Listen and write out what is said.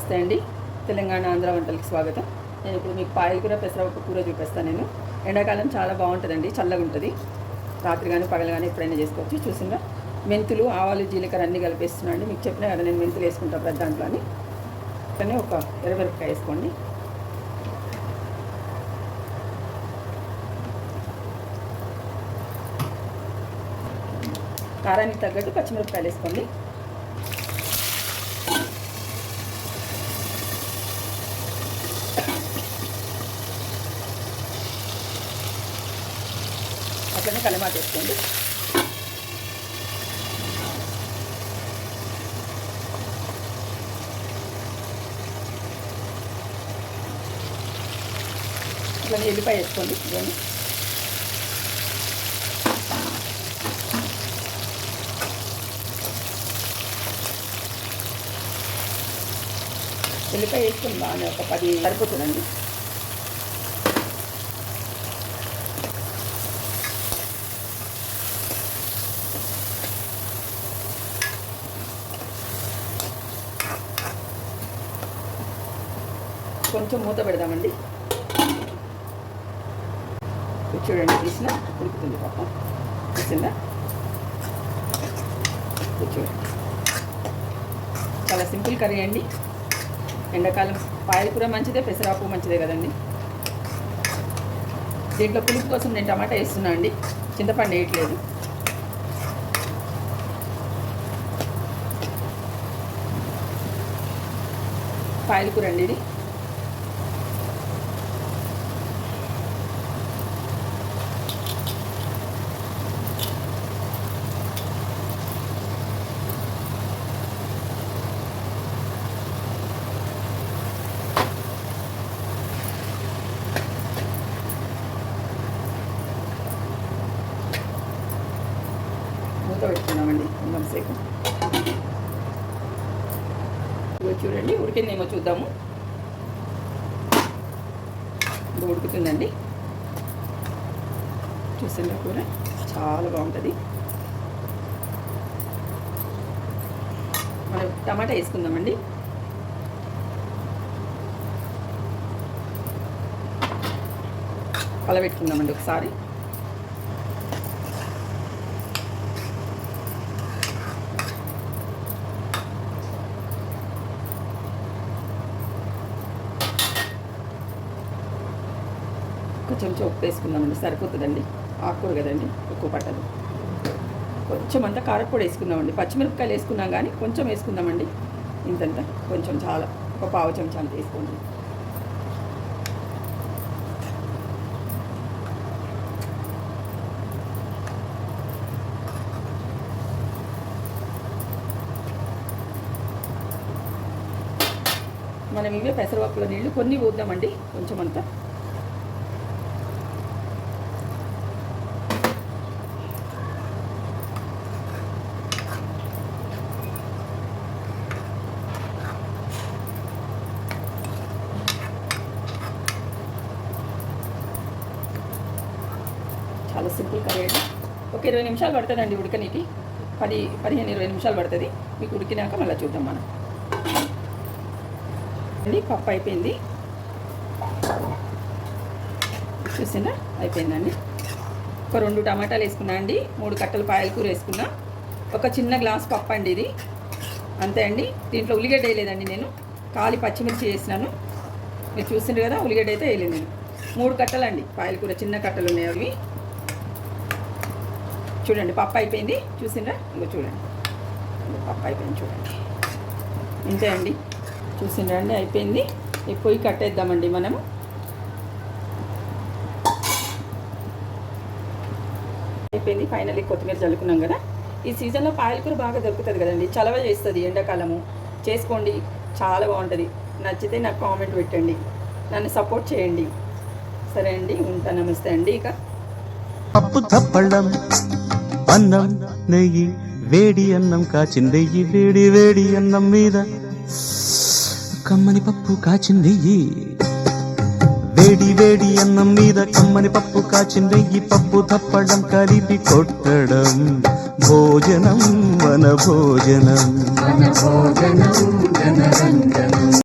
నమస్తే అండి. తెలంగాణ ఆంధ్ర వంటలకు స్వాగతం. నేను ఇప్పుడు మీకు పాయలకూర పెసరపప్పు కూర చూపిస్తాను. నేను ఎండాకాలం చాలా బాగుంటుందండి, చల్లగా ఉంటుంది. రాత్రి కానీ పగలు కానీ ఎప్పుడైనా చేసుకోవచ్చు. చూసిందా, మెంతులు, ఆవాలు, జీలకర్ర అన్నీ కలిపేస్తున్నాను అండి. మీకు చెప్పినా కదా నేను మెంతులు వేసుకుంటాను ప్రతి దాంట్లో అని. కానీ ఒక ఎర్రమిరపకాయ వేసుకోండి. కారానికి తగ్గట్టు పచ్చిమిరపకాయలు వేసుకోండి. అట్లనే కలమాత వేసుకోండి. అట్లనే ఎల్లిపాయ వేసుకోండి. దీన్ని ఎల్లిపాయ వేసుకుని బాగానే ఒక 10 సరిపోతుందండి. కొంచెం మూత పెడదామండి. చూడండి, తీసిన ఉడుకుతుంది పాప. తీసిందా? చూడండి, చాలా సింపుల్ కర్రీ అండి. ఎండాకాలం పాయలకూర మంచిదే, పెసరపప్పు మంచిదే కదండి. దీంట్లో పులుపు కోసం నేను టమాటా వేస్తున్నా అండి, చింతపండు వేయట్లేదు. పాయలకూర అండి ఇది. మూత పెట్టుకున్నామండి కొంచెంసేపు. చూడండి, ఉడికిందేమో చూద్దాము. ఇప్పుడు ఉడుకుతుందండి. చూసిందా, కూర చాలా బాగుంటుంది. మనం టమాటా వేసుకుందామండి. అలా పెట్టుకుందామండి ఒకసారి. కొంచెం ఉప్పు వేసుకుందామండి, సరిపోతుందండి. ఆకుకూర కదండి, ఎక్కువ పట్టదు. కొంచెం అంతా కారపొడి వేసుకుందామండి. పచ్చిమిరపకాయలు వేసుకున్నాం కానీ కొంచెం వేసుకుందామండి. ఇంతంత కొంచెం, చాలా ఒక పావు చెంచా అంత వేసుకోండి. మనం ఇవే పెసరపప్పుల నీళ్ళు కొన్ని పోద్దామండి, కొంచెం అంతా. చాలా సింపుల్ కర్రీ అండి. ఒక 20 నిమిషాలు పడుతుందండి ఉడకనీకి. 15-20 నిమిషాలు పడుతుంది. మీకు ఉడికినాక మళ్ళీ చూద్దాం మనం. అండి, పప్పు అయిపోయింది. చూసిందా, అయిపోయిందండి. ఒక 2 టమాటాలు వేసుకున్నా అండి. 3 కట్టలు పాయలకూర వేసుకున్నా. ఒక చిన్న గ్లాస్ పప్పు అండి ఇది, అంతే అండి. దీంట్లో ఉల్లిగడ్డ వేయలేదండి నేను, కాలి పచ్చిమిర్చి వేసినాను. మీరు చూసిండ్రు కదా, ఉల్లిగడ్డ అయితే వేయలేదు నేను. 3 కట్టలు అండి పాయలకూర, చిన్న కట్టలు ఉన్నాయి అవి. చూడండి, పప్పు అయిపోయింది. చూసిండ్రా, ఇంకో చూడండి, పప్పు అయిపోయింది చూడండి. ఇంతే అండి, చూసిండ్రా అండి, అయిపోయింది. ఈ పొయ్యి కట్టేద్దామండి మనము. అయిపోయింది. ఫైనల్లీ కొత్తిమీర చల్లుకున్నాం కదా. ఈ సీజన్లో పాయలకూర బాగా దొరుకుతుంది కదండి, చలవ చేస్తుంది. ఎండాకాలము చేసుకోండి, చాలా బాగుంటుంది. నచ్చితే నాకు కామెంట్ పెట్టండి, నన్ను సపోర్ట్ చేయండి. సరే అండి, ఉంటా. నమస్తే అండి. ఇక పప్పు తప్పడం, అన్నం నెయ్యి, వేడి అన్నం కాచిందెయ్యి, వేడి వేడి అన్నం మీద కమ్మని పప్పు కాచిందెయ్యి, వేడి వేడి అన్నం మీద కమ్మని పప్పు కాచిందెయ్యి, పప్పు తప్పడం కలిపి కొట్టడం, భోజనం మన భోజనం.